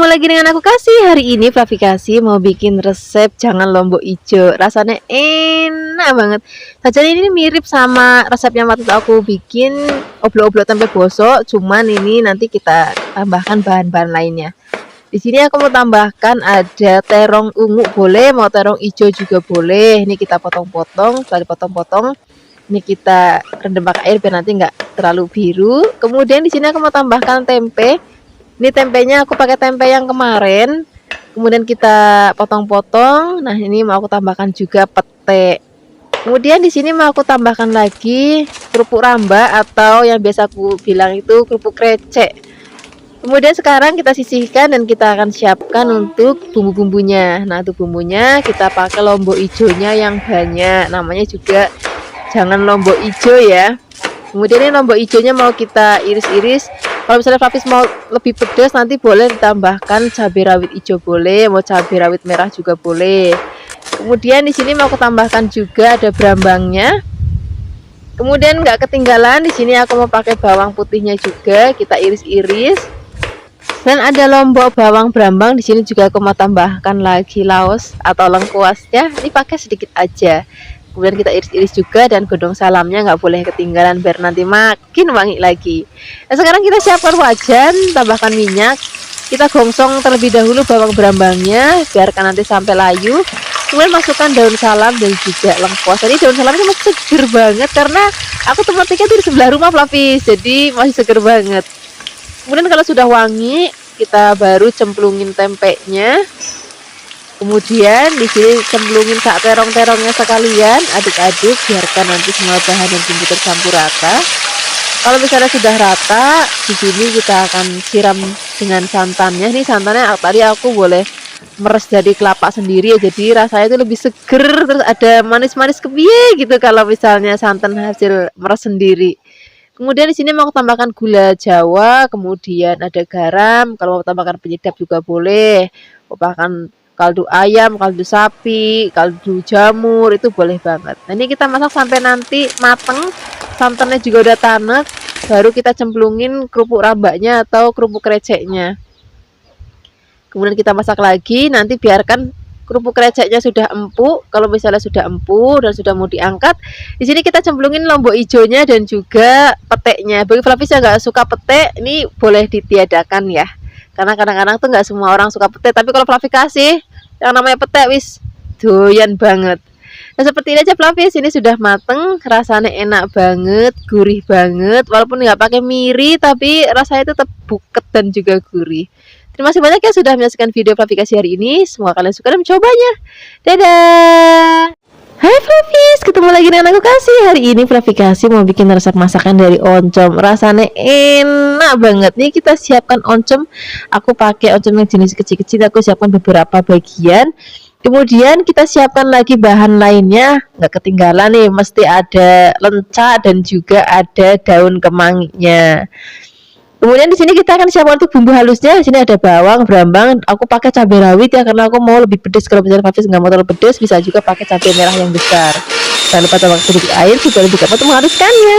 lagi dengan aku Kasih. Hari ini Fluffy Kasih mau bikin resep jangan lombok ijo. Rasanya enak banget. Sajian ini mirip sama resepnya waktu aku bikin oblok-oblok tempe bosok, cuman ini nanti kita tambahkan bahan-bahan lainnya. Di sini aku mau tambahkan ada terong ungu boleh, mau terong ijo juga boleh. Ini kita potong-potong, setelah dipotong-potong ini kita rendam pakai air biar nanti nggak terlalu biru. Kemudian di sini aku mau tambahkan tempe. Ini tempenya aku pakai tempe yang kemarin. Kemudian kita potong-potong. Nah, ini mau aku tambahkan juga pete. Kemudian di sini mau aku tambahkan lagi kerupuk ramba atau yang biasa aku bilang itu kerupuk krecek. Kemudian sekarang kita sisihkan dan kita akan siapkan untuk bumbu-bumbunya. Nah, untuk bumbunya kita pakai lombok ijonya yang banyak. Namanya juga jangan lombok ijo ya. Kemudian ini lombok ijonya mau kita iris-iris. Kalau misalnya Fluffy mau lebih pedas nanti boleh ditambahkan cabai rawit hijau boleh, mau cabai rawit merah juga boleh. Kemudian di sini mau aku tambahkan juga ada brambangnya. Kemudian nggak ketinggalan di sini aku mau pakai bawang putihnya juga, kita iris-iris. Dan ada lombok bawang brambang di sini juga aku mau tambahkan lagi laos atau lengkuasnya. Ini pakai sedikit aja. Kemudian kita iris-iris juga dan godong salamnya nggak boleh ketinggalan biar nanti makin wangi lagi. Nah, sekarang kita siapkan wajan, tambahkan minyak. Kita gongsong terlebih dahulu bawang brambangnya, biarkan nanti sampai layu. Kemudian masukkan daun salam dan juga lengkuas. Tadi daun salamnya masih seger banget karena aku tempatnya di sebelah rumah Fluffy, jadi masih seger banget. Kemudian kalau sudah wangi, kita baru cemplungin tempenya. Kemudian di sini cemplungin sak terong-terongnya sekalian, aduk-aduk, biarkan nanti semua bahan dan bumbu tercampur rata. Kalau misalnya sudah rata, di sini kita akan siram dengan santannya. Nih santannya tadi aku boleh meres dari kelapa sendiri ya, jadi rasanya itu lebih seger, terus ada manis-manis kebiye gitu kalau misalnya santan hasil meres sendiri. Kemudian di sini mau tambahkan gula Jawa, kemudian ada garam. Kalau mau tambahkan penyedap juga boleh. Mau tambahkan kaldu ayam, kaldu sapi, kaldu jamur, itu boleh banget. Nah, ini kita masak sampai nanti mateng, santannya juga udah tanek, baru kita cemplungin kerupuk rambaknya atau kerupuk kreceknya. Kemudian kita masak lagi, nanti biarkan kerupuk kreceknya sudah empuk. Kalau misalnya sudah empuk dan sudah mau diangkat, di sini kita cemplungin lombok ijonya dan juga peteknya. Bagi Fluffy yang nggak suka petek, ini boleh ditiadakan ya. Karena kadang-kadang tuh nggak semua orang suka petek, tapi kalau Fluffy Kasih yang namanya petek wis doyan banget. Nah, seperti ini aja Fluffy, ini sudah mateng, rasanya enak banget, gurih banget, walaupun nggak pakai miri tapi rasanya tetap buket dan juga gurih. Terima kasih banyak ya sudah menyaksikan video Fluffy Kasih hari ini. Semoga kalian suka dan mencobanya. Dadah. Hai Fluffies, ketemu lagi dengan aku Kasih. Hari ini Fluffy Kasih mau bikin resep masakan dari oncom. Rasanya enak banget. Nih kita siapkan oncom. Aku pakai oncom yang jenis kecil-kecil. Aku siapkan beberapa bagian. Kemudian kita siapkan lagi bahan lainnya. Nggak ketinggalan nih, mesti ada lenca dan juga ada daun kemanginya. Kemudian di sini kita akan siapkan untuk bumbu halusnya. Di sini ada bawang, brambang. Aku pakai cabai rawit ya karena aku mau lebih pedas. Kalau misalnya Fluffy nggak mau terlalu pedas, bisa juga pakai cabai merah yang besar. Jangan lupa tambahkan sedikit air supaya lebih cepat menghaluskannya.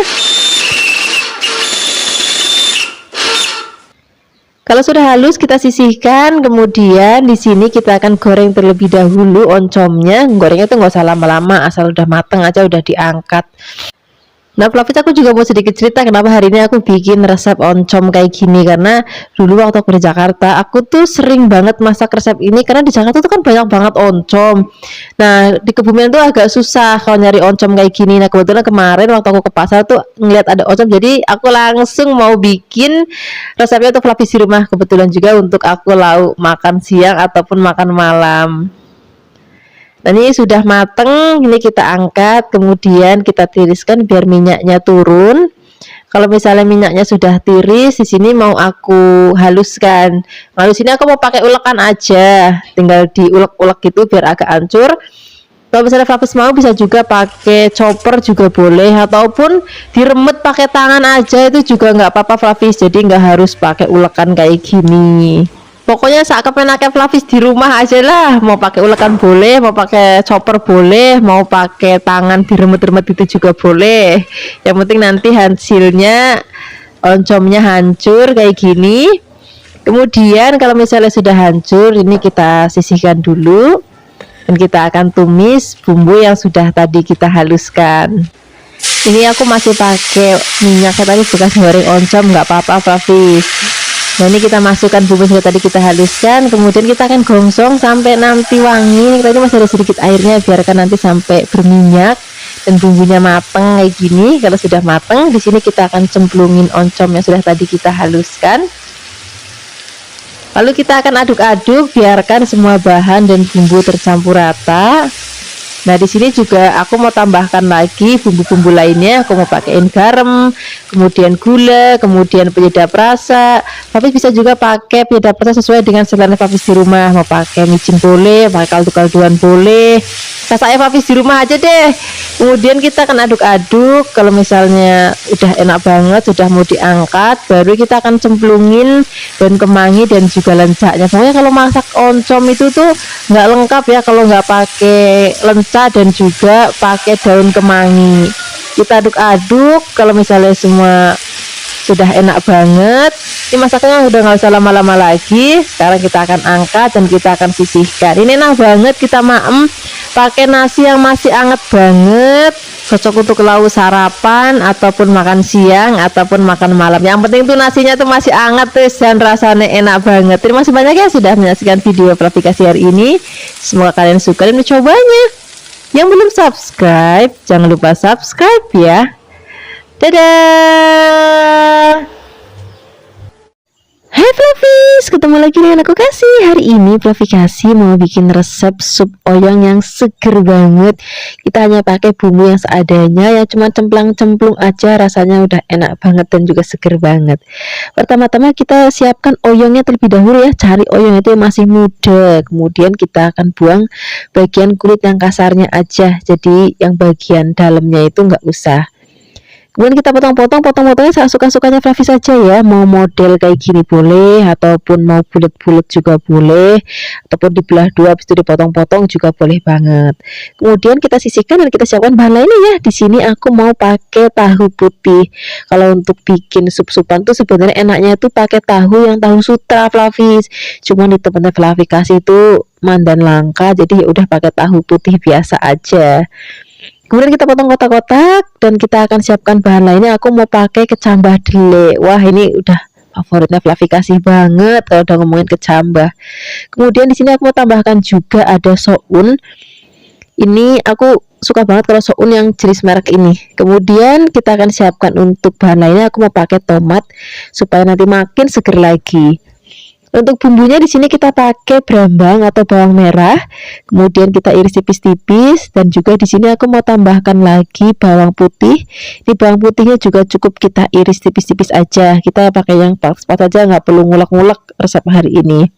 Kalau sudah halus kita sisihkan. Kemudian di sini kita akan goreng terlebih dahulu oncomnya. Gorengnya tuh nggak usah lama-lama, asal udah mateng aja udah diangkat. Nah Fluffy, aku juga mau sedikit cerita kenapa hari ini aku bikin resep oncom kayak gini. Karena dulu waktu aku di Jakarta, aku tuh sering banget masak resep ini. Karena di Jakarta tuh kan banyak banget oncom. Nah di Kebumen tuh agak susah kalau nyari oncom kayak gini. Nah kebetulan kemarin waktu aku ke pasar tuh ngeliat ada oncom, jadi aku langsung mau bikin resepnya untuk Fluffy di rumah. Kebetulan juga untuk aku lauk makan siang ataupun makan malam. Nah ini sudah mateng, ini kita angkat, kemudian kita tiriskan biar minyaknya turun. Kalau misalnya minyaknya sudah tiris, di sini mau aku haluskan. Halus ini aku mau pakai ulekan aja, tinggal diulek-ulek gitu biar agak hancur. Kalau misalnya Fluffy mau bisa juga pakai chopper juga boleh, ataupun diremet pakai tangan aja itu juga nggak apa-apa Fluffy. Jadi nggak harus pakai ulekan kayak gini. Pokoknya saat kepenaknya Fluffy di rumah aja lah. Mau pakai ulekan boleh, mau pakai chopper boleh, mau pakai tangan diremet-remet itu juga boleh. Yang penting nanti hasilnya oncomnya hancur kayak gini. Kemudian kalau misalnya sudah hancur, ini kita sisihkan dulu dan kita akan tumis bumbu yang sudah tadi kita haluskan. Ini aku masih pakai minyak tadi bekas goreng oncom, nggak apa-apa Flavis. Nah ini kita masukkan bumbu yang tadi kita haluskan, kemudian kita akan gongsong sampai nanti wangi. Tadi masih ada sedikit airnya, biarkan nanti sampai berminyak dan bumbunya mateng kayak gini. Kalau sudah mateng, di sini kita akan cemplungin oncom yang sudah tadi kita haluskan. Lalu kita akan aduk-aduk, biarkan semua bahan dan bumbu tercampur rata. Nah di sini juga aku mau tambahkan lagi bumbu-bumbu lainnya. Aku mau pakaiin garam, kemudian gula, kemudian penyedap rasa. Tapi bisa juga pakai penyedap rasa sesuai dengan selera Flavis di rumah. Mau pakai micin boleh, pakai kaldu-kalduan boleh. Saya Flavis di rumah aja deh. Kemudian kita akan aduk-aduk. Kalau misalnya udah enak banget, sudah mau diangkat, baru kita akan cemplungin daun kemangi dan juga lencaknya. Pokoknya kalau masak oncom itu tuh nggak lengkap ya kalau nggak pakai lencak dan juga pakai daun kemangi. Kita aduk-aduk. Kalau misalnya semua sudah enak banget, ini masaknya udah nggak usah lama-lama lagi. Sekarang kita akan angkat dan kita akan sisihkan. Ini enak banget kita maem pakai nasi yang masih anget banget, cocok untuk lauk sarapan ataupun makan siang ataupun makan malam. Yang penting tuh nasinya tuh masih anget tuh dan rasanya enak banget. Terima kasih banyak ya sudah menyaksikan video aplikasi hari ini. Semoga kalian suka dan mencobanya. Yang belum subscribe, jangan lupa subscribe ya. Dadah. Hai Flavis, ketemu lagi dengan aku Kasih. Hari ini Flavikasi mau bikin resep sup oyong yang seger banget. Kita hanya pakai bumbu yang seadanya, yang cuma cemplang-cemplung aja, rasanya udah enak banget dan juga seger banget. Pertama-tama kita siapkan oyongnya terlebih dahulu ya. Cari oyong itu yang masih muda. Kemudian kita akan buang bagian kulit yang kasarnya aja. Jadi yang bagian dalamnya itu nggak usah. Kemudian kita potong-potongnya suka-sukanya Flavis saja ya. Mau model kayak gini boleh, ataupun mau bulat-bulat juga boleh, ataupun dibelah dua habis itu dipotong-potong juga boleh banget. Kemudian kita sisihkan dan kita siapkan bahan lainnya ya. Di sini aku mau pakai tahu putih. Kalau untuk bikin sup-supan tuh sebenarnya enaknya itu pakai tahu yang tahu sutra Flavis. Cuma di tempatnya Flavikasi itu mandan langka, jadi ya udah pakai tahu putih biasa aja. Kemudian kita potong kotak-kotak dan kita akan siapkan bahan lainnya. Aku mau pakai kecambah dele. Wah, ini udah favoritnya Flavikasi banget kalau udah ngomongin kecambah. Kemudian di sini aku mau tambahkan juga ada soun. Ini aku suka banget kalau soun yang jenis merek ini. Kemudian kita akan siapkan untuk bahan lainnya. Aku mau pakai tomat supaya nanti makin seger lagi. Untuk bumbunya di sini kita pakai brambang atau bawang merah, kemudian kita iris tipis-tipis, dan juga di sini aku mau tambahkan lagi bawang putih. Ini bawang putihnya juga cukup kita iris tipis-tipis aja. Kita pakai yang pas-pas aja, nggak perlu ngulek-ngulek resep hari ini.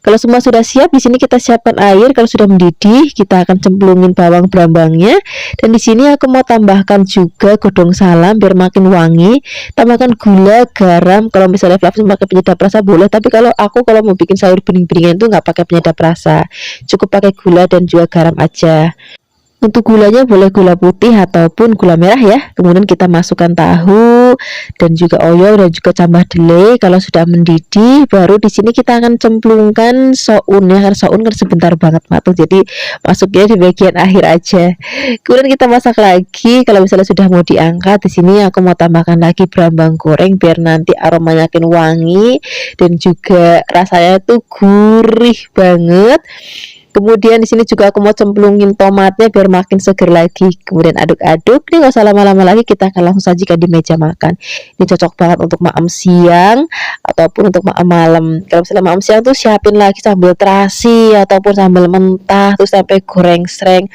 Kalau semua sudah siap, di sini kita siapkan air. Kalau sudah mendidih, kita akan cemplungin bawang brambangnya. Dan di sini aku mau tambahkan juga godong salam biar makin wangi. Tambahkan gula, garam. Kalau misalnya Flavis pakai penyedap rasa boleh, tapi kalau aku mau bikin sayur bening-beningan itu nggak pakai penyedap rasa. Cukup pakai gula dan juga garam aja. Untuk gulanya boleh gula putih ataupun gula merah ya. Kemudian kita masukkan tahu dan juga oyong dan juga cambah dele. Kalau sudah mendidih, baru di sini kita akan cemplungkan soun ya. Karena soun kan sebentar banget matang, jadi masuknya di bagian akhir aja. Kemudian kita masak lagi. Kalau misalnya sudah mau diangkat, di sini aku mau tambahkan lagi brambang goreng biar nanti aromanya makin wangi dan juga rasanya tuh gurih banget. Kemudian di sini juga aku mau cemplungin tomatnya biar makin seger lagi. Kemudian aduk-aduk. Ini nggak usah lama-lama lagi, kita akan langsung sajikan di meja makan. Ini cocok banget untuk makan siang ataupun untuk makan malam. Kalau misalnya makan siang tuh siapin lagi sambal terasi ataupun sambal mentah, terus tempe goreng sreng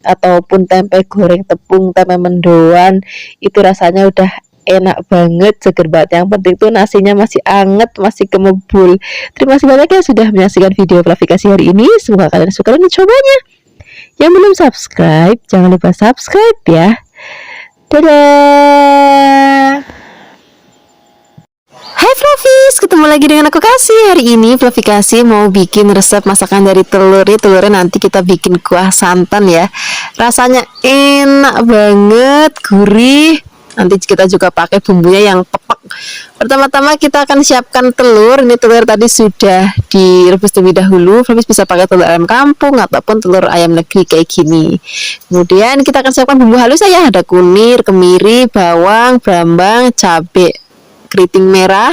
ataupun tempe goreng tepung, tempe mendoan. Itu rasanya udah enak banget, seger banget. Yang penting tuh nasinya masih anget, masih kemebul. Terima kasih banyak ya sudah menyaksikan video Flavikasi hari ini. Semoga kalian suka dan mencobanya. Yang belum subscribe, jangan lupa subscribe ya. Dadah. Hai Flavis, ketemu lagi dengan aku Kasih. Hari ini Flavikasi mau bikin resep masakan dari telur. Telurnya nanti kita bikin kuah santan ya. Rasanya enak banget, gurih. Nanti kita juga pakai bumbunya yang pepek. Pertama-tama kita akan siapkan telur. Ini telur tadi sudah direbus terlebih dahulu. Flavis bisa pakai telur ayam kampung ataupun telur ayam negeri kayak gini. Kemudian kita akan siapkan bumbu halus ya. Ada kunir, kemiri, bawang, brambang, cabai, keriting merah.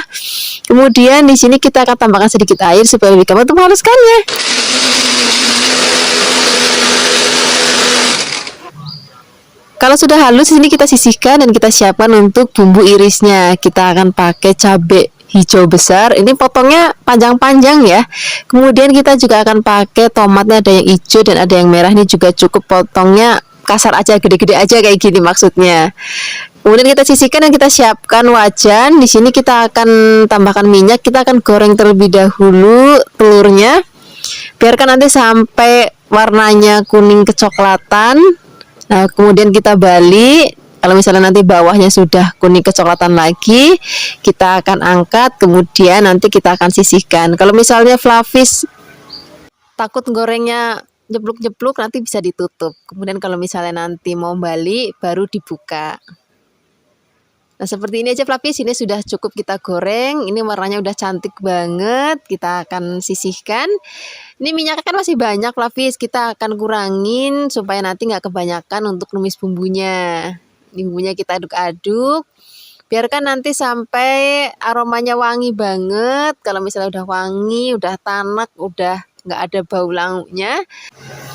Kemudian di sini kita akan tambahkan sedikit air supaya lebih gampang untuk menghaluskannya. Kalau sudah halus, ini kita sisihkan dan kita siapkan untuk bumbu irisnya. Kita akan pakai cabai hijau besar. Ini potongnya panjang-panjang ya. Kemudian kita juga akan pakai tomatnya, ada yang hijau dan ada yang merah. Ini juga cukup potongnya kasar aja, gede-gede aja kayak gini maksudnya. Kemudian kita sisihkan dan kita siapkan wajan. Di sini kita akan tambahkan minyak. Kita akan goreng terlebih dahulu telurnya. Biarkan nanti sampai warnanya kuning kecoklatan. Nah, kemudian kita balik. Kalau misalnya nanti bawahnya sudah kuning kecoklatan lagi, kita akan angkat. Kemudian nanti kita akan sisihkan. Kalau misalnya Flavis takut gorengnya jeblok-jeblok, nanti bisa ditutup. Kemudian kalau misalnya nanti mau balik, baru dibuka. Nah, seperti ini aja Flavis, ini sudah cukup kita goreng. Ini warnanya udah cantik banget. Kita akan sisihkan. Ini minyaknya kan masih banyak Flavis, kita akan kurangin supaya nanti nggak kebanyakan untuk numis bumbunya. Ini bumbunya kita aduk-aduk. Biarkan nanti sampai aromanya wangi banget. Kalau misalnya udah wangi, udah tanak, udah nggak ada bau lauknya.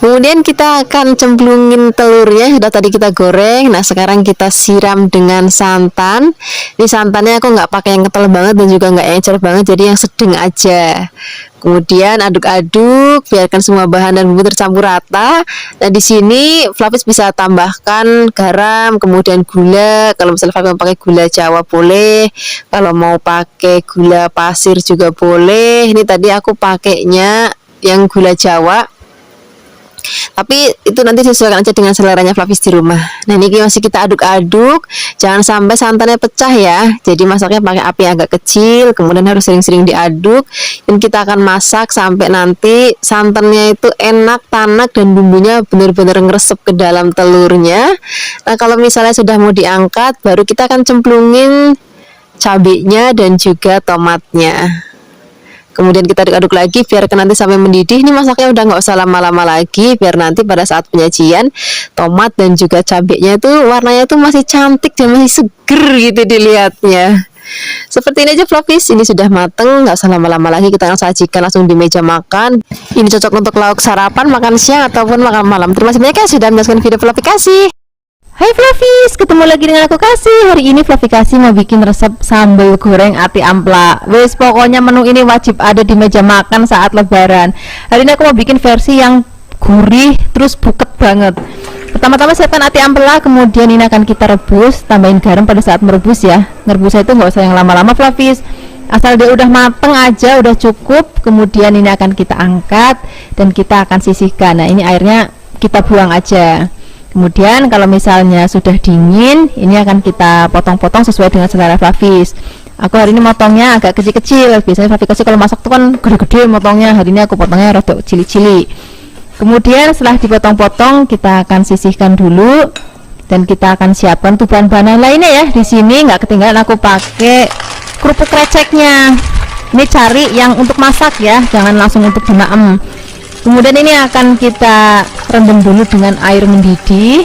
Kemudian kita akan cemplungin telurnya, sudah tadi kita goreng. Nah, sekarang kita siram dengan santan. Ini santannya aku nggak pakai yang kental banget dan juga nggak encer banget, jadi yang sedang aja. Kemudian aduk-aduk, biarkan semua bahan dan bumbu tercampur rata. Dan di sini Flavis bisa tambahkan garam, kemudian gula. Kalau misalnya Flavis mau pakai gula Jawa boleh, kalau mau pakai gula pasir juga boleh. Ini tadi aku pakainya yang gula Jawa. Tapi itu nanti sesuaikan aja dengan seleranya Flavis di rumah. Nah, ini masih kita aduk-aduk. Jangan sampai santannya pecah ya. Jadi masaknya pakai api agak kecil. Kemudian harus sering-sering diaduk. Dan kita akan masak sampai nanti santannya itu enak, tanak, dan bumbunya benar-benar ngeresep ke dalam telurnya. Nah, kalau misalnya sudah mau diangkat, baru kita akan cemplungin cabenya dan juga tomatnya. Kemudian kita aduk-aduk lagi, biarkan nanti sampai mendidih. Ini masaknya udah nggak usah lama-lama lagi, biar nanti pada saat penyajian tomat dan juga cabenya itu warnanya tuh masih cantik dan masih seger gitu dilihatnya. Seperti ini aja Flavis, ini sudah mateng, nggak usah lama-lama lagi, kita akan sajikan langsung di meja makan. Ini cocok untuk lauk sarapan, makan siang ataupun makan malam. Terima kasih banyak ya sudah menyaksikan video Flavikasi. Hai Flavis, ketemu lagi dengan aku Kasih. Hari ini Flavikasi mau bikin resep sambal goreng ati ampla. Wes pokoknya menu ini wajib ada di meja makan saat lebaran. Hari ini aku mau bikin versi yang gurih terus buket banget. Pertama-tama siapkan ati ampela, kemudian ini akan kita rebus. Tambahin garam pada saat merebus ya. Ngerebusnya itu nggak usah yang lama-lama Flavis. Asal dia udah mateng aja udah cukup. Kemudian ini akan kita angkat dan kita akan sisihkan. Nah, ini airnya kita buang aja. Kemudian kalau misalnya sudah dingin, ini akan kita potong-potong sesuai dengan selera Flavis. Aku hari ini motongnya agak kecil-kecil. Biasanya Flavis kalau masak tuh kan gede-gede motongnya. Hari ini aku potongnya rada cili-cili. Kemudian setelah dipotong-potong, kita akan sisihkan dulu dan kita akan siapkan tuh bahan-bahan lainnya ya. Di sini nggak ketinggalan aku pakai kerupuk kreceknya. Ini cari yang untuk masak ya, jangan langsung untuk benaem. Kemudian ini akan kita rendam dulu dengan air mendidih.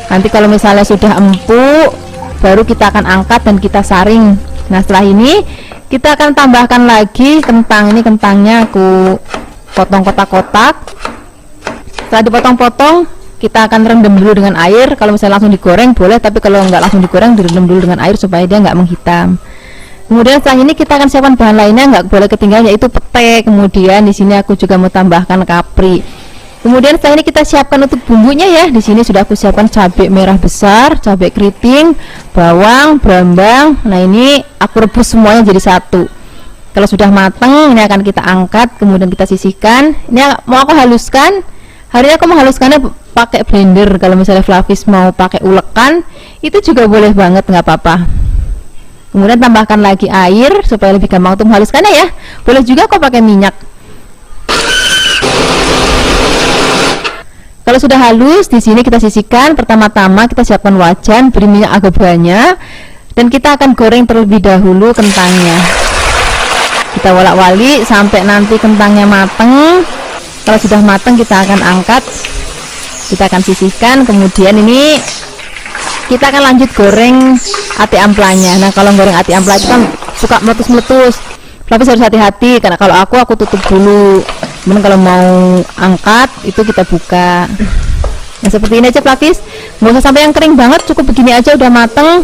Nanti kalau misalnya sudah empuk, baru kita akan angkat dan kita saring. Nah, setelah ini kita akan tambahkan lagi kentang. Ini kentangnya aku potong kotak-kotak. Setelah dipotong-potong, kita akan rendam dulu dengan air. Kalau misalnya langsung digoreng boleh, tapi kalau nggak langsung digoreng direndam dulu dengan air supaya dia nggak menghitam. Kemudian setelah ini kita akan siapkan bahan lainnya, nggak boleh ketinggalan, yaitu pete. Kemudian di sini aku juga mau tambahkan kapri. Kemudian setelah ini kita siapkan untuk bumbunya ya. Di sini sudah aku siapkan cabai merah besar, cabai keriting, bawang, brambang. Nah, ini aku rebus semuanya jadi satu. Kalau sudah matang, ini akan kita angkat, kemudian kita sisihkan. Ini mau aku haluskan. Hari ini aku menghaluskannya pakai blender. Kalau misalnya Flavis mau pakai ulekan, itu juga boleh banget, nggak apa-apa. Kemudian tambahkan lagi air supaya lebih gampang untuk menghaluskannya ya. Boleh juga kok pakai minyak. Kalau sudah halus, di sini kita sisihkan. Pertama-tama kita siapkan wajan, beri minyak agak banyak, dan kita akan goreng terlebih dahulu kentangnya. Kita wolak-walik sampai nanti kentangnya mateng. Kalau sudah mateng, kita akan angkat, kita akan sisihkan. Kemudian ini kita akan lanjut goreng ati amplanya. Nah, kalau goreng ati ampla itu kan suka meletus-meletus, tapi harus hati-hati, karena kalau aku tutup dulu. Kemudian kalau mau angkat itu kita buka. Nah, seperti ini aja pelapis, nggak usah sampai yang kering banget, cukup begini aja udah mateng,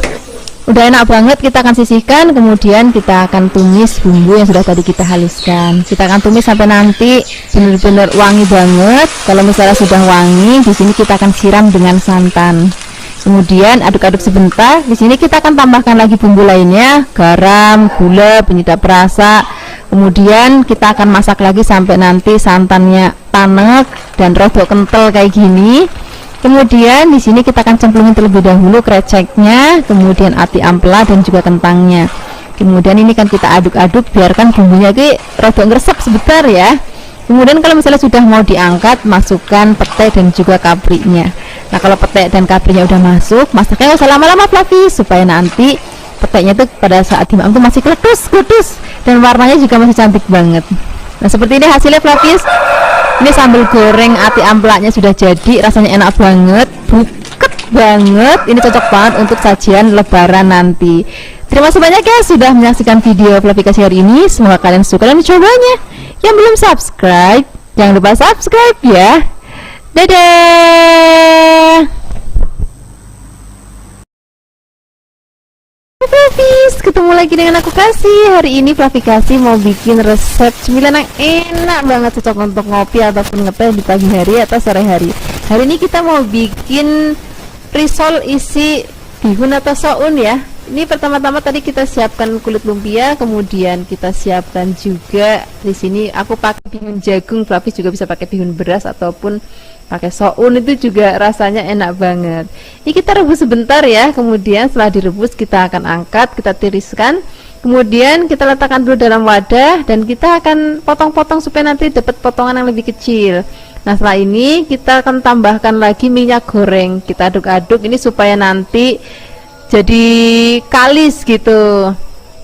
udah enak banget. Kita akan sisihkan, kemudian kita akan tumis bumbu yang sudah tadi kita haluskan. Kita akan tumis sampai nanti benar-benar wangi banget. Kalau misalnya sudah wangi, di sini kita akan siram dengan santan. Kemudian aduk-aduk sebentar. Di sini kita akan tambahkan lagi bumbu lainnya, garam, gula, penyedap rasa. Kemudian kita akan masak lagi sampai nanti santannya tanek dan rodok kental kayak gini. Kemudian di sini kita akan cemplungin terlebih dahulu kreceknya, kemudian ati ampela dan juga kentangnya. Kemudian ini kan kita aduk-aduk, biarkan bumbunya ini rodok ngeresep sebentar ya. Kemudian kalau misalnya sudah mau diangkat, masukkan pete dan juga kapriknya. Nah, kalau pete dan kapriknya udah masuk, masaknya nggak usah lama-lama fluffy, supaya nanti peteknya tuh pada saat dimakan tuh masih kletus dan warnanya juga masih cantik banget. Nah, seperti ini hasilnya fluffy. Ini sambal goreng ati amplaknya sudah jadi, rasanya enak banget, buket banget. Ini cocok banget untuk sajian lebaran nanti. Terima kasih banyak ya sudah menyaksikan video Fluffy hari ini. Semoga kalian suka dan mencobanya. Yang belum subscribe, jangan lupa subscribe ya. Dadah. Fluffy, ketemu lagi dengan aku Kasih. Hari ini Fluffy mau bikin resep cemilan yang enak banget, cocok untuk ngopi ataupun ngeteh di pagi hari atau sore hari. Hari ini kita mau bikin risol isi bihun atau soun ya. Ini pertama-tama tadi kita siapkan kulit lumpia, kemudian kita siapkan juga di sini aku pakai bihun jagung. Fluffy juga bisa pakai bihun beras ataupun pakai soun, itu juga rasanya enak banget. Ini kita rebus sebentar ya, kemudian setelah direbus kita akan angkat, kita tiriskan, kemudian kita letakkan dulu dalam wadah dan kita akan potong-potong supaya nanti dapat potongan yang lebih kecil. Nah, setelah ini kita akan tambahkan lagi minyak goreng, kita aduk-aduk ini supaya nanti jadi kalis gitu.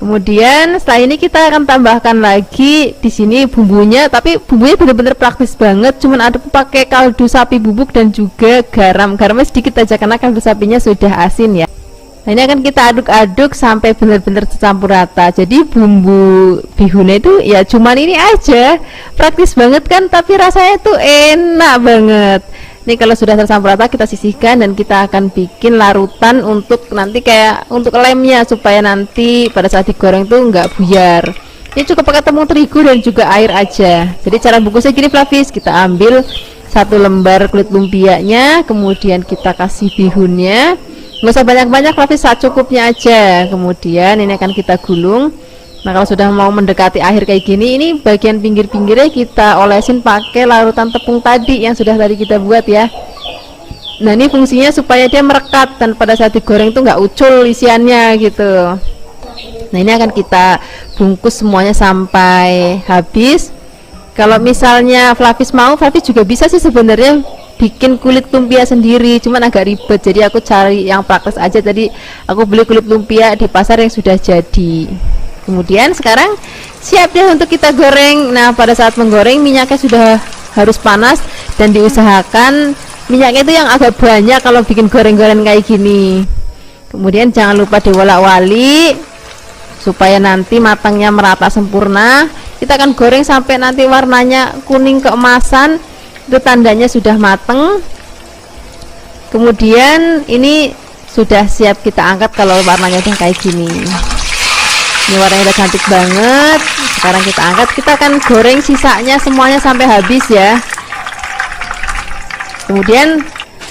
Kemudian setelah ini kita akan tambahkan lagi di sini bumbunya, tapi bumbunya benar-benar praktis banget. Cuman aduk pakai kaldu sapi bubuk dan juga garam. Garamnya sedikit aja karena kaldu sapinya sudah asin ya. Nah, ini akan kita aduk-aduk sampai benar-benar tercampur rata. Jadi bumbu bihunnya itu ya cuman ini aja. Praktis banget kan, tapi rasanya tuh enak banget. Ini kalau sudah tercampur rata kita sisihkan dan kita akan bikin larutan untuk nanti kayak untuk lemnya supaya nanti pada saat digoreng tuh nggak buyar. Ini cukup pakai tepung terigu dan juga air aja. Jadi cara bungkusnya gini Fluffy, kita ambil 1 lembar kulit lumpianya, kemudian kita kasih bihunnya, nggak usah banyak-banyak Fluffy, secukupnya aja. Kemudian ini akan kita gulung. Nah, kalau sudah mau mendekati akhir kayak gini, ini bagian pinggir-pinggirnya kita olesin pakai larutan tepung tadi yang sudah tadi kita buat ya. Nah, ini fungsinya supaya dia merekat dan pada saat digoreng itu nggak ucul isiannya gitu. Nah, ini akan kita bungkus semuanya sampai habis. Kalau misalnya Fluffy mau, Fluffy juga bisa sih sebenarnya bikin kulit lumpia sendiri, cuman agak ribet, jadi aku cari yang praktis aja. Tadi aku beli kulit lumpia di pasar yang sudah jadi. Kemudian sekarang siap deh untuk kita goreng. Nah, pada saat menggoreng minyaknya sudah harus panas dan diusahakan minyaknya itu yang agak banyak kalau bikin goreng-goreng kayak gini. Kemudian jangan lupa diwolak-walik supaya nanti matangnya merata sempurna. Kita akan goreng sampai nanti warnanya kuning keemasan, itu tandanya sudah mateng. Kemudian ini sudah siap kita angkat kalau warnanya udah kayak gini. Ini warnanya udah cantik banget. Sekarang kita angkat, kita akan goreng sisanya semuanya sampai habis ya. Kemudian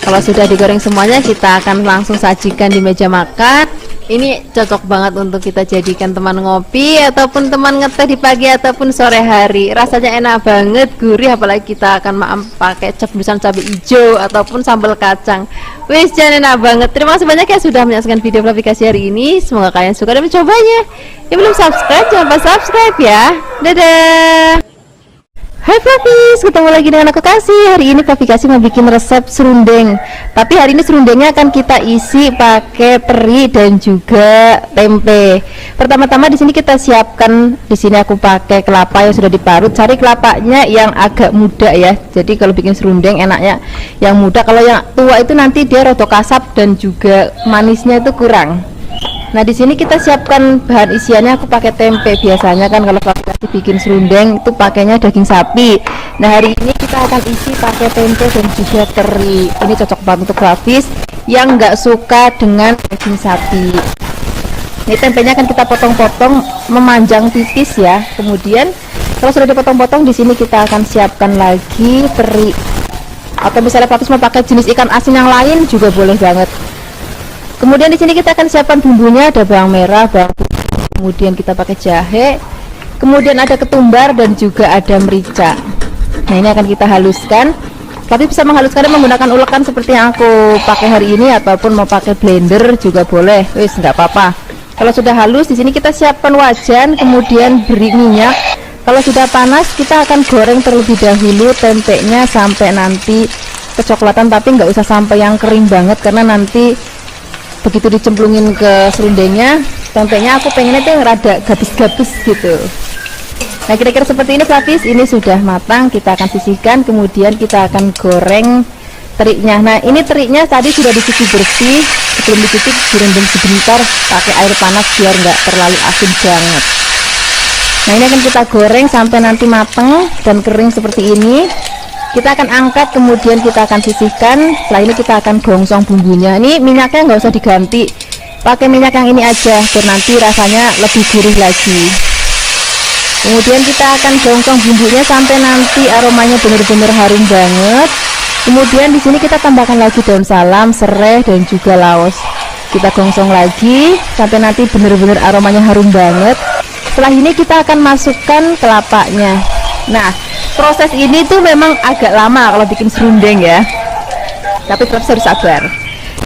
kalau sudah digoreng semuanya, kita akan langsung sajikan di meja makan. Ini cocok banget untuk kita jadikan teman ngopi ataupun teman ngeteh di pagi ataupun sore hari. Rasanya enak banget, gurih, apalagi kita akan pakai cebusan cabai hijau ataupun sambal kacang. Wis, jangan enak banget. Terima kasih banyak ya sudah menyaksikan video aplikasi hari ini. Semoga kalian suka dan mencobanya. Yang belum subscribe, jangan lupa subscribe ya. Dadah. Hai Flavis, ketemu lagi dengan aku Kasih. Hari ini Flavi Kasih mau bikin resep serundeng. Tapi hari ini serundengnya akan kita isi pakai teri dan juga tempe. Pertama-tama di sini kita siapkan, di sini aku pakai kelapa yang sudah diparut. Cari kelapanya yang agak muda ya. Jadi kalau bikin serundeng enaknya yang muda. Kalau yang tua itu nanti dia rada kasap dan juga manisnya itu kurang. Nah di sini kita siapkan bahan isiannya. Aku pakai tempe. Biasanya kan kalau Flavi Kasih bikin serundeng itu pakainya daging sapi. Nah hari ini kita akan isi pakai tempe dan juga teri. Ini cocok banget untuk Flavis yang nggak suka dengan daging sapi. Ini tempenya akan kita potong-potong memanjang tipis ya. Kemudian kalau sudah dipotong-potong, di sini kita akan siapkan lagi teri. Atau misalnya Flavis mau pakai jenis ikan asin yang lain juga boleh banget. Kemudian di sini kita akan siapkan bumbunya, ada bawang merah, bawang putih, kemudian kita pakai jahe, kemudian ada ketumbar dan juga ada merica. Nah ini akan kita haluskan. Tapi bisa menghaluskannya menggunakan ulekan seperti yang aku pakai hari ini, ataupun mau pakai blender juga boleh. Wis nggak apa-apa. Kalau sudah halus, di sini kita siapkan wajan, kemudian beri minyak. Kalau sudah panas, kita akan goreng terlebih dahulu tempenya sampai nanti kecoklatan, tapi nggak usah sampai yang kering banget karena nanti begitu dicemplungin ke serundengnya, tempenya aku pengennya tuh rada gabus-gabus gitu. Nah kira-kira seperti ini Flavis. Ini sudah matang, kita akan sisihkan, kemudian kita akan goreng teriknya. Nah ini teriknya tadi sudah dicuci bersih, sebelum dicuci direndam sebentar pakai air panas biar nggak terlalu asin banget. Nah ini akan kita goreng sampai nanti matang dan kering seperti ini. Kita akan angkat, kemudian kita akan sisihkan. Setelah ini kita akan gongsong bumbunya. Ini minyaknya nggak usah diganti, pakai minyak yang ini aja biar nanti rasanya lebih gurih lagi. Kemudian kita akan gongsong bumbunya sampai nanti aromanya benar-benar harum banget. Kemudian di sini kita tambahkan lagi daun salam, serai dan juga laos. Kita gongsong lagi sampai nanti benar-benar aromanya harum banget. Setelah ini kita akan masukkan kelapanya. Nah proses ini tuh memang agak lama kalau bikin serundeng ya, tapi tetap harus sabar.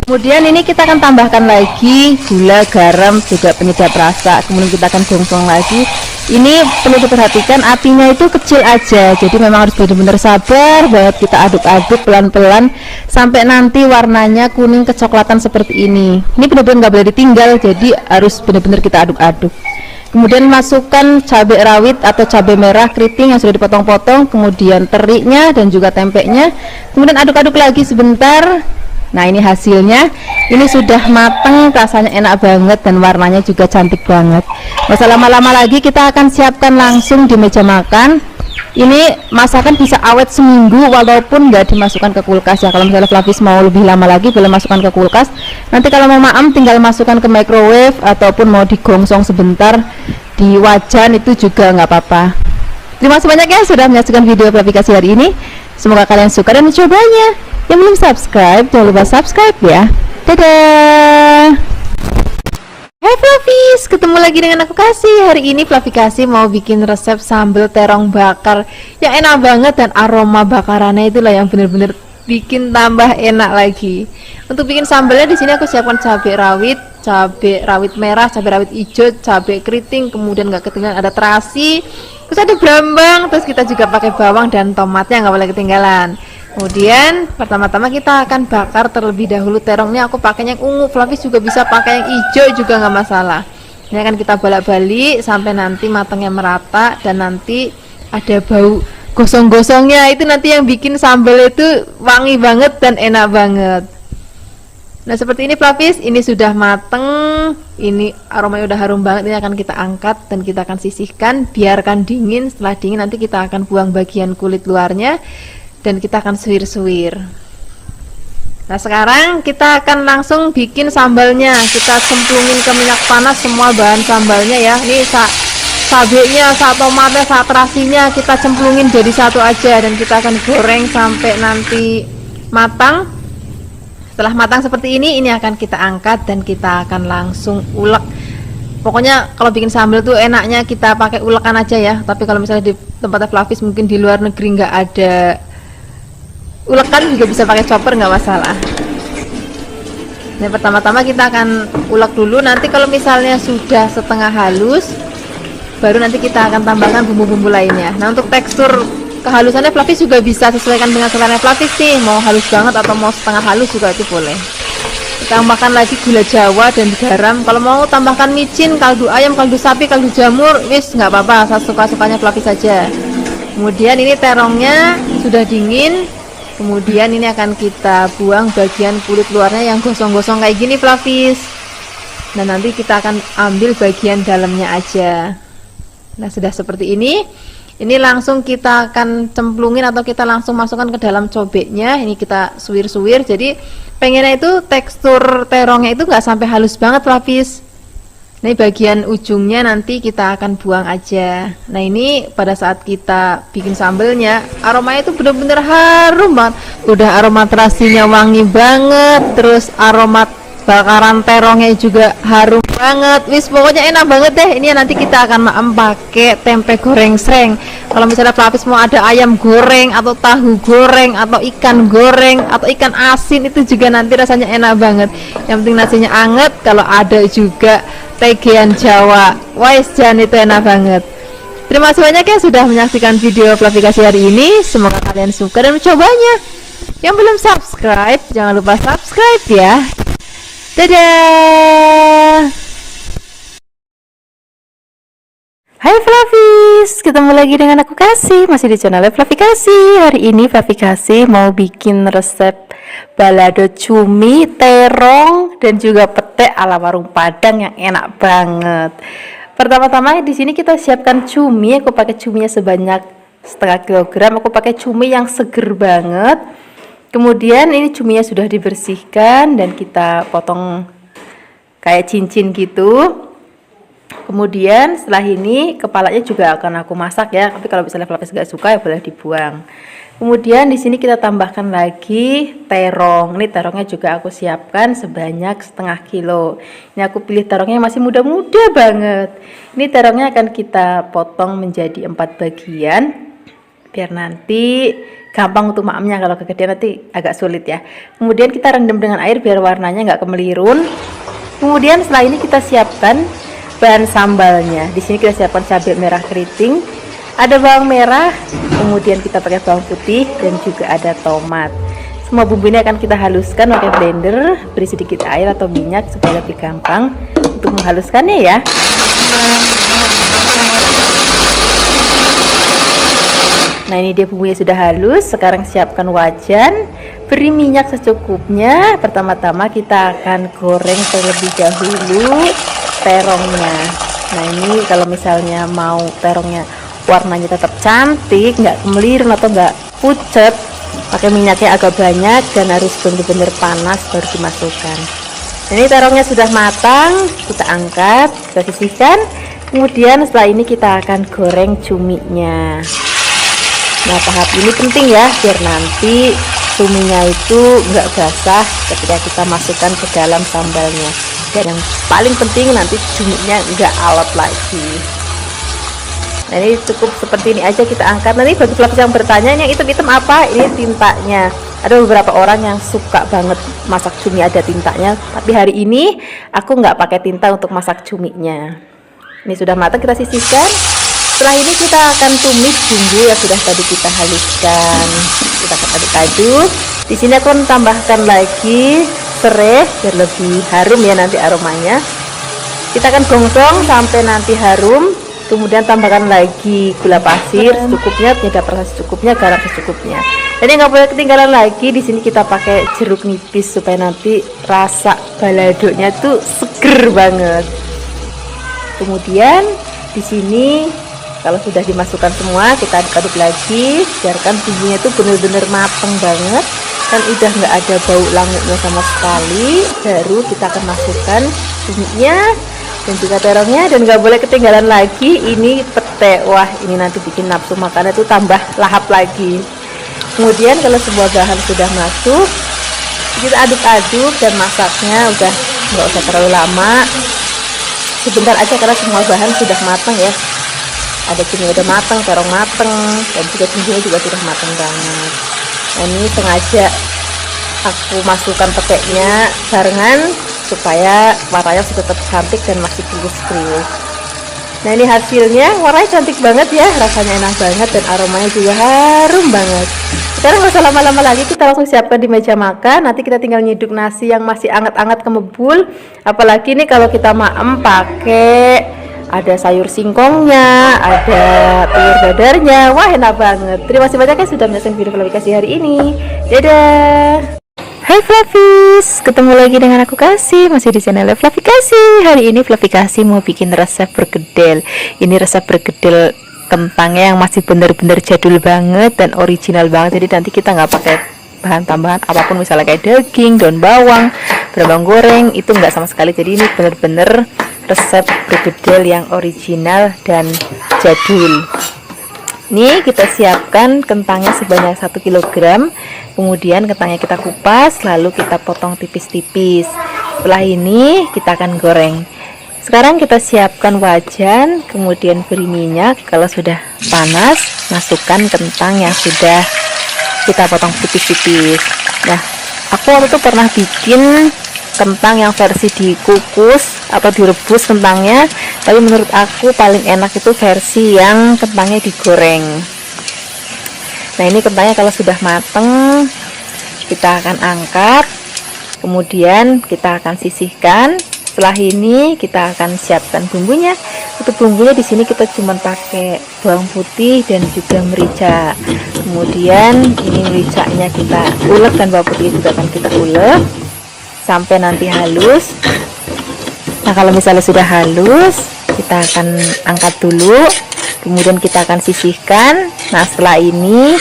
Kemudian ini kita akan tambahkan lagi gula, garam, juga penyedap rasa. Kemudian kita akan gongsong lagi. Ini perlu diperhatikan apinya itu kecil aja, jadi memang harus benar-benar sabar banget. Kita aduk-aduk pelan-pelan sampai nanti warnanya kuning kecoklatan seperti ini. Ini benar-benar nggak boleh ditinggal, jadi harus benar-benar kita aduk-aduk. Kemudian masukkan cabai rawit atau cabai merah keriting yang sudah dipotong-potong, kemudian teriknya dan juga tempenya. Kemudian aduk-aduk lagi sebentar. Nah ini hasilnya, ini sudah mateng, rasanya enak banget dan warnanya juga cantik banget. Nggak usah lama-lama lagi, kita akan siapkan langsung di meja makan. Ini masakan bisa awet seminggu walaupun nggak dimasukkan ke kulkas ya. Kalau misalnya Flavis mau lebih lama lagi boleh masukkan ke kulkas. Nanti kalau mau maam tinggal masukkan ke microwave, ataupun mau digongsong sebentar di wajan itu juga nggak apa-apa. Terima kasih banyak ya sudah menyaksikan video Flavi Kasih hari ini. Semoga kalian suka dan mencobanya. Yang belum subscribe jangan lupa subscribe ya. Dadah. Hai Flavis, ketemu lagi dengan aku Kasih. Hari ini Flavi Kasih mau bikin resep sambal terong bakar yang enak banget, dan aroma bakarannya itulah yang bener-bener bikin tambah enak lagi. Untuk bikin sambalnya di sini aku siapkan cabai rawit merah, cabai rawit hijau, cabai keriting, kemudian nggak ketinggalan ada terasi, terus ada brambang, terus kita juga pakai bawang dan tomatnya nggak boleh ketinggalan. Kemudian pertama-tama kita akan bakar terlebih dahulu terongnya. Aku pakainya yang ungu, Flavis juga bisa pakai yang hijau juga nggak masalah. Ini akan kita bolak-balik sampai nanti matangnya merata dan nanti ada bau gosong-gosongnya. Itu nanti yang bikin sambal itu wangi banget dan enak banget. Nah seperti ini Flavis, ini sudah mateng, ini aromanya udah harum banget. Ini akan kita angkat dan kita akan sisihkan, biarkan dingin. Setelah dingin nanti kita akan buang bagian kulit luarnya dan kita akan suwir-suwir. Nah sekarang kita akan langsung bikin sambalnya. Kita cemplungin ke minyak panas semua bahan sambalnya ya. Ini cabenya, tomatnya, terasinya kita cemplungin jadi satu aja, dan kita akan goreng sampai nanti matang. Setelah matang seperti ini akan kita angkat dan kita akan langsung ulek. Pokoknya kalau bikin sambal tuh enaknya kita pakai ulekan aja ya. Tapi kalau misalnya di tempatnya Flavis mungkin di luar negeri nggak ada ulekan, juga bisa pakai chopper nggak masalah. Nah pertama-tama kita akan ulek dulu. Nanti kalau misalnya sudah setengah halus, baru nanti kita akan tambahkan bumbu-bumbu lainnya. Nah untuk tekstur kehalusannya Flavis juga bisa sesuaikan dengan selera Flavis sih, mau halus banget atau mau setengah halus juga itu boleh. Tambahkan lagi gula jawa dan garam. Kalau mau tambahkan micin, kaldu ayam, kaldu sapi, kaldu jamur, wis nggak apa-apa, suka-sukanya Flavis saja. Kemudian ini terongnya sudah dingin. Kemudian ini akan kita buang bagian kulit luarnya yang gosong-gosong kayak gini Flavis. Nah nanti kita akan ambil bagian dalamnya aja. Nah sudah seperti ini. Ini langsung kita akan cemplungin atau kita langsung masukkan ke dalam cobeknya. Ini kita suwir-suwir. Jadi pengennya itu tekstur terongnya itu nggak sampai halus banget Flavis. Ini bagian ujungnya nanti kita akan buang aja. Nah ini pada saat kita bikin sambelnya, aromanya itu bener-bener harum banget. Udah aroma terasinya wangi banget, terus aroma bakaran terongnya juga harum banget. Wis pokoknya enak banget deh. Ini nanti kita akan maem pakai tempe goreng sreng. Kalau misalnya Flavis mau ada ayam goreng atau tahu goreng atau ikan goreng atau ikan asin, itu juga nanti rasanya enak banget. Yang penting nasinya anget. Kalau ada juga tegean Jawa, wais jan itu enak banget. Terima kasih banyak ya sudah menyaksikan video Flavikasi hari ini. Semoga kalian suka dan mencobanya. Yang belum subscribe, jangan lupa subscribe ya. Dadah. Hai Flavis, ketemu lagi dengan aku Kasih, masih di channel Flavikasi. Hari ini Flavikasi mau bikin resep balado cumi, terong, dan juga pete ala warung Padang yang enak banget. Pertama-tama di sini kita siapkan cumi. Aku pakai cuminya sebanyak setengah kilogram. Aku pakai cumi yang seger banget. Kemudian ini cuminya sudah dibersihkan dan kita potong kayak cincin gitu. Kemudian setelah ini kepalanya juga akan aku masak ya. Tapi kalau misalnya Flavis gak suka ya boleh dibuang. Kemudian di sini kita tambahkan lagi terong. Ini terongnya juga aku siapkan sebanyak setengah kilo. Ini aku pilih terongnya masih muda-muda banget. Ini terongnya akan kita potong menjadi 4 bagian biar nanti gampang untuk maemnya. Kalau kegedean nanti agak sulit ya. Kemudian kita rendam dengan air biar warnanya nggak kemelirun. Kemudian setelah ini kita siapkan bahan sambalnya. Di sini kita siapkan cabai merah keriting, ada bawang merah, kemudian kita pakai bawang putih dan juga ada tomat. Semua bumbu ini akan kita haluskan pakai blender, beri sedikit air atau minyak supaya lebih gampang untuk menghaluskannya ya. Nah ini dia bumbunya sudah halus. Sekarang siapkan wajan, beri minyak secukupnya. Pertama-tama kita akan goreng terlebih dahulu terongnya. Nah ini kalau misalnya mau terongnya warnanya tetap cantik, nggak kemelirun atau nggak pucet, pakai minyaknya agak banyak dan harus benar-benar panas baru dimasukkan. Ini terongnya sudah matang, kita angkat, kita sisihkan. Kemudian setelah ini kita akan goreng cuminya. Nah tahap ini penting ya, biar nanti cuminya itu nggak basah ketika kita masukkan ke dalam sambalnya. Dan yang paling penting nanti cuminya nggak alot lagi. Nah ini cukup seperti ini aja, kita angkat. Nanti bagi Flavis yang bertanya yang hitam-hitam apa, ini tintanya. Ada beberapa orang yang suka banget masak cumi ada tintanya, tapi hari ini aku nggak pakai tinta untuk masak cuminya. Ini sudah matang, kita sisihkan. Setelah ini kita akan tumis bumbu yang sudah tadi kita haluskan. Kita aduk-aduk. Di sini aku akan tambahkan lagi serai biar lebih harum ya nanti aromanya. Kita akan gongsong sampai nanti harum. Kemudian tambahkan lagi gula pasir secukupnya, penyedap rasa secukupnya, garam secukupnya. Jadi nggak boleh ketinggalan lagi. Di sini kita pakai jeruk nipis supaya nanti rasa baladonya tuh seger banget. Kemudian di sini kalau sudah dimasukkan semua, kita aduk-aduk lagi, biarkan bumbunya itu benar-benar matang banget dan udah nggak ada bau langitnya sama sekali. Baru kita akan masukkan cuminya dan juga terongnya, dan nggak boleh ketinggalan lagi ini pete. Wah ini nanti bikin nafsu makannya itu tambah lahap lagi. Kemudian kalau semua bahan sudah masuk, kita aduk-aduk dan masaknya udah nggak usah terlalu lama, sebentar aja karena semua bahan sudah matang ya. Ada cumi udah matang, terong matang, dan juga bumbunya juga sudah matang banget. Nah ini sengaja aku masukkan peteknya barengan supaya warnanya tetap cantik dan masih krius-krius. Nah ini hasilnya, warnanya cantik banget ya, rasanya enak banget dan aromanya juga harum banget. Sekarang nggak usah lama-lama lagi, kita langsung siapkan di meja makan. Nanti kita tinggal nyeduk nasi yang masih anget-anget kemebul. Apalagi nih kalau kita maem pakai ada sayur singkongnya, ada telur dadarnya. Wah enak banget. Terima kasih banyak ya sudah menyaksikan video Flavikasi hari ini. Dadah. Hai Flavis, ketemu lagi dengan aku Kasih, masih di channel Flavikasi. Hari ini Flavikasi mau bikin resep bergedel. Ini resep bergedel kentangnya yang masih bener-bener jadul banget dan original banget. Jadi nanti kita nggak pakai bahan tambahan apapun, misalnya kayak daging, daun bawang goreng, itu nggak sama sekali. Jadi ini bener-bener resep bergedel yang original dan jadul. Ini kita siapkan kentangnya sebanyak 1 kg. Kemudian kentangnya kita kupas, lalu kita potong tipis-tipis. Setelah ini kita akan goreng. Sekarang kita siapkan wajan, kemudian beri minyak. Kalau sudah panas, masukkan kentang yang sudah kita potong tipis-tipis. Nah, aku waktu itu pernah bikin kentang yang versi dikukus atau direbus kentangnya, tapi menurut aku paling enak itu versi yang kentangnya digoreng. Nah ini kentangnya kalau sudah mateng, kita akan angkat, kemudian kita akan sisihkan. Setelah ini kita akan siapkan bumbunya. Untuk bumbunya di sini kita cuma pakai bawang putih dan juga merica. Kemudian ini mericanya kita ulek dan bawang putih juga akan kita ulek sampai nanti halus. Nah kalau misalnya sudah halus, kita akan angkat dulu, kemudian kita akan sisihkan. Nah setelah ini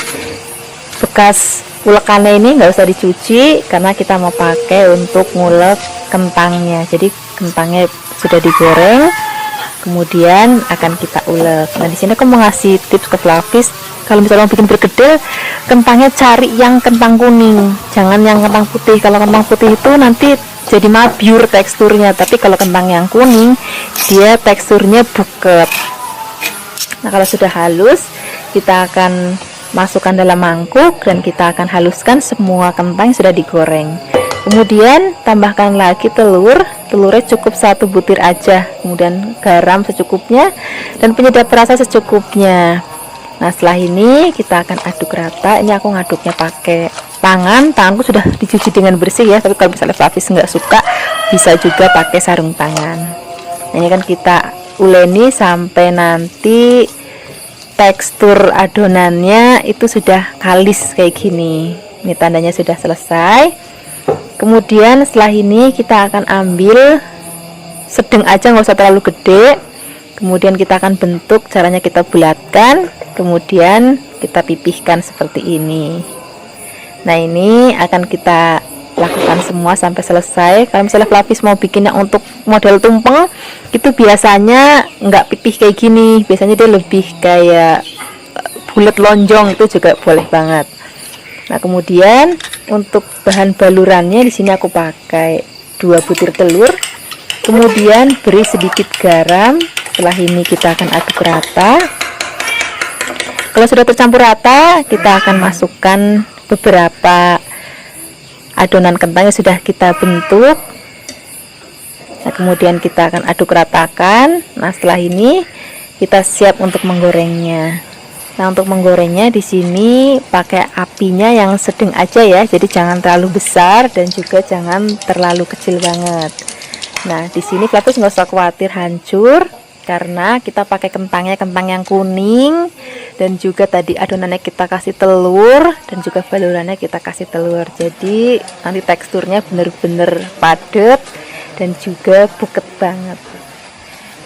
bekas ulekannya ini nggak usah dicuci karena kita mau pakai untuk ngulek kentangnya. Jadi kentangnya sudah digoreng, kemudian akan kita ulek. Nah di sini aku mau ngasih tips ke Flavis, kalau misalnya mau bikin bergedel, kentangnya cari yang kentang kuning, jangan yang kentang putih. Kalau kentang putih itu nanti jadi mabyur teksturnya, tapi kalau kentang yang kuning dia teksturnya buket. Nah kalau sudah halus, kita akan masukkan dalam mangkuk dan kita akan haluskan semua kentang yang sudah digoreng. Kemudian tambahkan lagi telur. Telurnya cukup 1 butir aja, kemudian garam secukupnya dan penyedap rasa secukupnya. Nah setelah ini kita akan aduk rata. Ini aku ngaduknya pakai tanganku sudah dicuci dengan bersih ya, tapi kalau misalnya Flavis nggak suka bisa juga pakai sarung tangan. Nah, ini kan kita uleni sampai nanti tekstur adonannya itu sudah kalis kayak gini. Ini tandanya sudah selesai. Kemudian setelah ini kita akan ambil sedang aja, nggak usah terlalu gede. Kemudian kita akan bentuk, caranya kita bulatkan, kemudian kita pipihkan seperti ini. Nah ini akan kita lakukan semua sampai selesai. Kalau misalnya Flavis mau bikinnya untuk model tumpeng, itu biasanya nggak pipih kayak gini, biasanya dia lebih kayak bulat lonjong, itu juga boleh banget. Nah kemudian untuk bahan balurannya di sini aku pakai 2 butir telur, kemudian beri sedikit garam. Setelah ini kita akan aduk rata. Kalau sudah tercampur rata, kita akan masukkan beberapa adonan kentang yang sudah kita bentuk. Nah kemudian kita akan aduk ratakan. Nah setelah ini kita siap untuk menggorengnya. Nah untuk menggorengnya di sini pakai apinya yang sedang aja ya, jadi jangan terlalu besar dan juga jangan terlalu kecil banget. Nah di sini Flavis nggak usah khawatir hancur karena kita pakai kentang yang kuning dan juga tadi adonannya kita kasih telur dan juga balurannya kita kasih telur. Jadi nanti teksturnya bener-bener padat dan juga buket banget.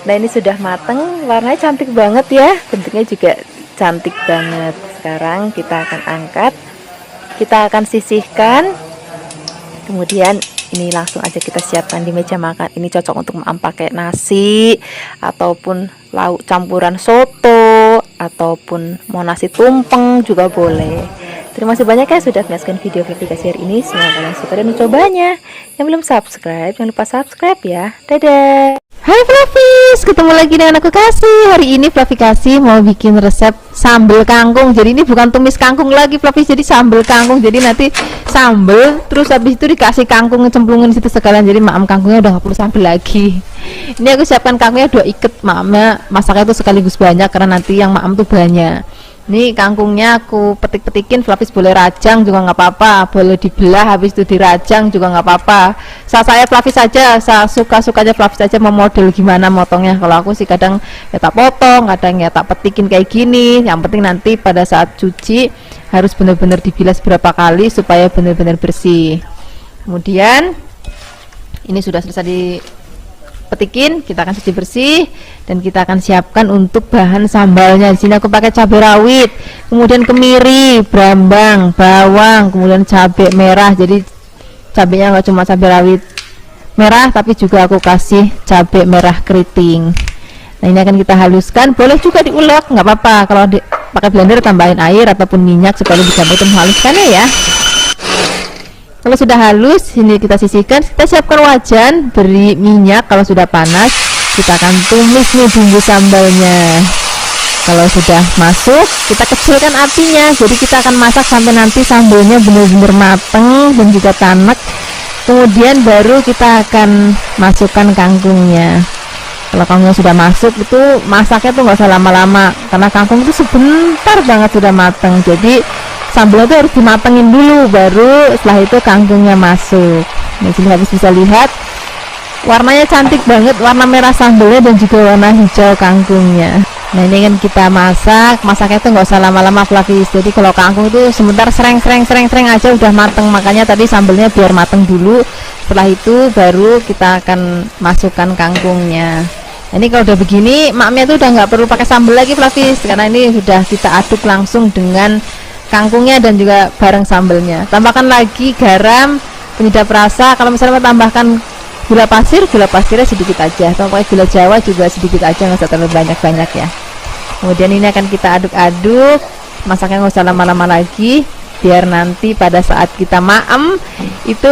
Nah ini sudah mateng, warnanya cantik banget ya, bentuknya juga cantik banget. Sekarang kita akan angkat, kita akan sisihkan, kemudian ini langsung aja kita siapkan di meja makan. Ini cocok untuk pakai nasi ataupun lauk campuran soto ataupun mau nasi tumpeng juga boleh. Terima kasih banyak ya sudah menyaksikan video Flavikasi hari ini. Semoga kalian suka dan mencobanya. Yang belum subscribe jangan lupa subscribe ya. Dadah. Hai Flavis, ketemu lagi dengan aku Kasih. Hari ini Flavi Kasih mau bikin resep sambal kangkung. Jadi ini bukan tumis kangkung lagi Flavis, jadi sambal kangkung. Jadi nanti sambal, terus habis itu dikasih kangkung cemplungin situ sekalian. Jadi maam kangkungnya udah gak perlu sambal lagi. Ini aku siapkan kangkungnya 2 ikat, maamnya masaknya tuh sekaligus banyak karena nanti yang maam tuh banyak. Ini kangkungnya aku petik-petikin, Flavis boleh rajang juga nggak apa-apa, boleh dibelah habis itu dirajang juga nggak apa-apa. Saya Flavis saja, saya suka-sukanya Flavis saja mau model gimana motongnya. Kalau aku sih kadang ya tak potong, kadang ya tak petikin kayak gini. Yang penting nanti pada saat cuci harus benar-benar dibilas berapa kali supaya benar-benar bersih. Kemudian ini sudah selesai petikin, kita akan cuci bersih dan kita akan siapkan untuk bahan sambalnya. Di sini aku pakai cabai rawit, kemudian kemiri, brambang, bawang, kemudian cabai merah. Jadi cabainya nggak cuma cabai rawit merah, tapi juga aku kasih cabai merah keriting. Nah ini akan kita haluskan, boleh juga diulek, nggak apa-apa. Kalau pakai blender tambahin air ataupun minyak supaya lebih gampang menghaluskannya ya. Kalau sudah halus, ini kita sisihkan. Kita siapkan wajan, beri minyak. Kalau sudah panas, kita akan tumis nih bumbu sambalnya. Kalau sudah masuk, kita kecilkan apinya. Jadi kita akan masak sampai nanti sambalnya benar-benar mateng dan juga tanek. Kemudian baru kita akan masukkan kangkungnya. Kalau kangkungnya sudah masuk, itu masaknya tuh nggak usah lama-lama karena kangkung itu sebentar banget sudah mateng. Jadi sambalnya tuh harus dimatengin dulu, baru setelah itu kangkungnya masuk. Nah sini habis bisa lihat warnanya cantik banget, warna merah sambalnya dan juga warna hijau kangkungnya. Nah ini kan kita masaknya tuh nggak usah lama-lama Flavis. Jadi kalau kangkung itu sebentar sereng aja udah mateng, makanya tadi sambalnya biar mateng dulu. Setelah itu baru kita akan masukkan kangkungnya. Nah, ini kalau udah begini maknya tuh udah nggak perlu pakai sambal lagi Flavis, karena ini sudah kita aduk langsung dengan kangkungnya dan juga bareng sambalnya. Tambahkan lagi garam, penyedap rasa. Kalau misalnya mau tambahkan gula pasirnya sedikit aja. Atau pakai gula Jawa juga sedikit aja, nggak usah terlalu banyak ya. Kemudian ini akan kita aduk-aduk, masaknya nggak usah lama-lama lagi, biar nanti pada saat kita maem itu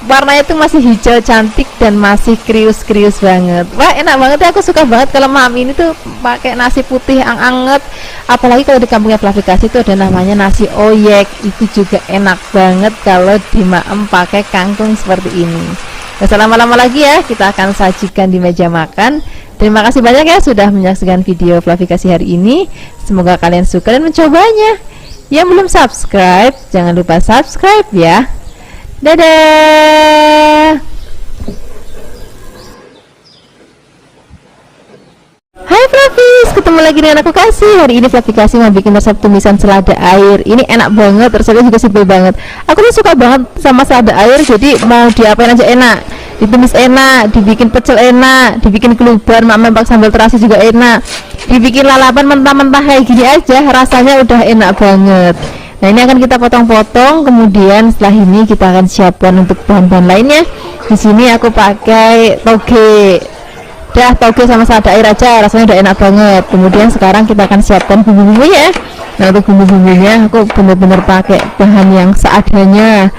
warnanya tuh masih hijau cantik dan masih krius banget. Wah enak banget ya, aku suka banget kalau maem ini tuh pakai nasi putih anget. Apalagi kalau di kampungnya Flavi Kasih itu ada namanya nasi oyek, itu juga enak banget kalau di maem pakai kangkung seperti ini. Gak usah lama-lama lagi ya, kita akan sajikan di meja makan. Terima kasih banyak ya sudah menyaksikan video Flavi Kasih hari ini. Semoga kalian suka dan mencobanya. Yang belum subscribe, jangan lupa subscribe ya. Dadah. Hai Flavis, ketemu lagi dengan aku Kasih. Hari ini Flavi Kasih mau bikin resep tumisan selada air. Ini enak banget, resepnya juga simpel banget. Aku tuh suka banget sama selada air, jadi mau diapain aja enak. Ditumis enak, dibikin pecel enak, dibikin kelubar, mama pakai sambal terasi juga enak, dibikin lalapan mentah-mentah kayak gini aja rasanya udah enak banget. Nah ini akan kita potong-potong, kemudian setelah ini kita akan siapkan untuk bahan-bahan lainnya. Di sini aku pakai toge, toge sama selada air aja, rasanya udah enak banget. Kemudian sekarang kita akan siapkan bumbu-bumbunya. Nah untuk bumbu-bumbunya aku benar-benar pakai bahan yang seadanya.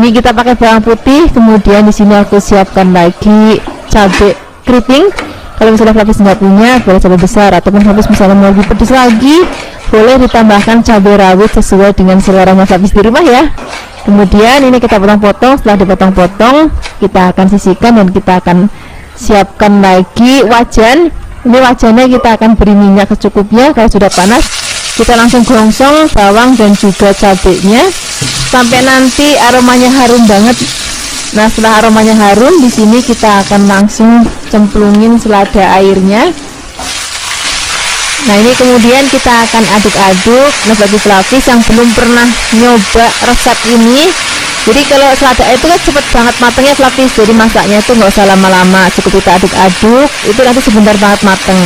Ini kita pakai bawang putih, kemudian di sini aku siapkan lagi cabai keriting. Kalau misalnya Flavis nggak punya, boleh cabai besar, ataupun Flavis misalnya mau lebih pedas lagi, boleh ditambahkan cabai rawit sesuai dengan seleranya Flavis di rumah ya. Kemudian ini kita potong-potong. Setelah dipotong-potong, kita akan sisihkan dan kita akan siapkan lagi wajan. Ini wajannya kita akan beri minyak secukupnya. Kalau sudah panas, kita langsung gongsong bawang dan juga cabenya sampai nanti aromanya harum banget. Nah setelah aromanya harum, di sini kita akan langsung cemplungin selada airnya. Nah ini kemudian kita akan aduk-aduk. Nah bagi Flavis yang belum pernah nyoba resep ini, jadi kalau selada air itu kan cepet banget matengnya Flavis, jadi masaknya itu nggak usah lama-lama, cukup kita aduk-aduk, itu nanti sebentar banget mateng.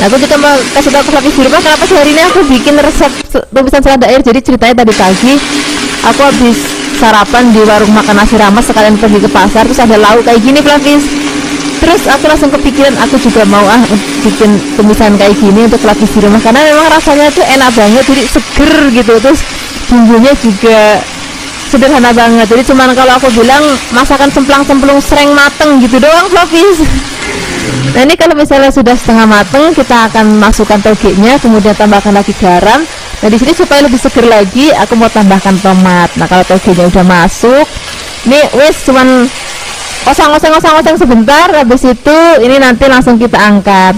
Nah aku juga mau kasih tahu ke Flavis di rumah kenapa sih hari ini aku bikin resep tumisan selada air. Jadi ceritanya tadi pagi aku habis sarapan di warung makan nasi rames, sekalian pergi ke pasar, terus ada lauk kayak gini Flavis. Terus aku langsung kepikiran aku juga mau bikin tumisan kayak gini untuk Flavis di rumah, karena memang rasanya tuh enak banget, jadi seger gitu. Terus bumbunya juga sederhana banget, jadi cuman kalau aku bilang masakan cemplang-cemplung sereng mateng gitu doang Flavis. Nah ini kalau misalnya sudah setengah mateng, kita akan masukkan togenya, kemudian tambahkan lagi garam. Nah di sini supaya lebih seger lagi, aku mau tambahkan tomat. Nah kalau togenya udah masuk, ini wes cuman osang sebentar. Habis itu ini nanti langsung kita angkat.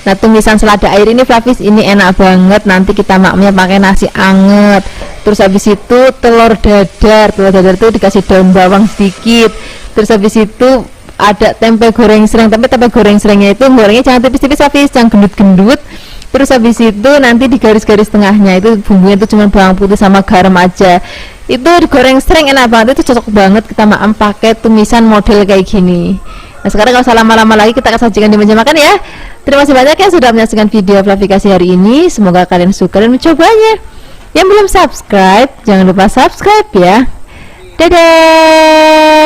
Nah tumisan selada air ini Flavis ini enak banget. Nanti kita maknya pakai nasi anget. Terus habis itu telur dadar itu dikasih daun bawang sedikit. Terus habis itu ada tempe goreng sereng, tapi tempe goreng serengnya itu gorengnya jangan tipis-tipis Flavis, jangan gendut-gendut. Terus habis itu nanti di garis-garis tengahnya itu bumbunya itu cuma bawang putih sama garam aja. Itu digoreng sereng enak banget, itu cocok banget kita makan pakai tumisan model kayak gini. Nah sekarang kalau usah lama-lama lagi, kita akan sajikan di meja makan ya. Terima kasih banyak ya sudah menyaksikan video Flavikasi hari ini. Semoga kalian suka dan mencobanya. Yang belum subscribe, jangan lupa subscribe ya. Dadah.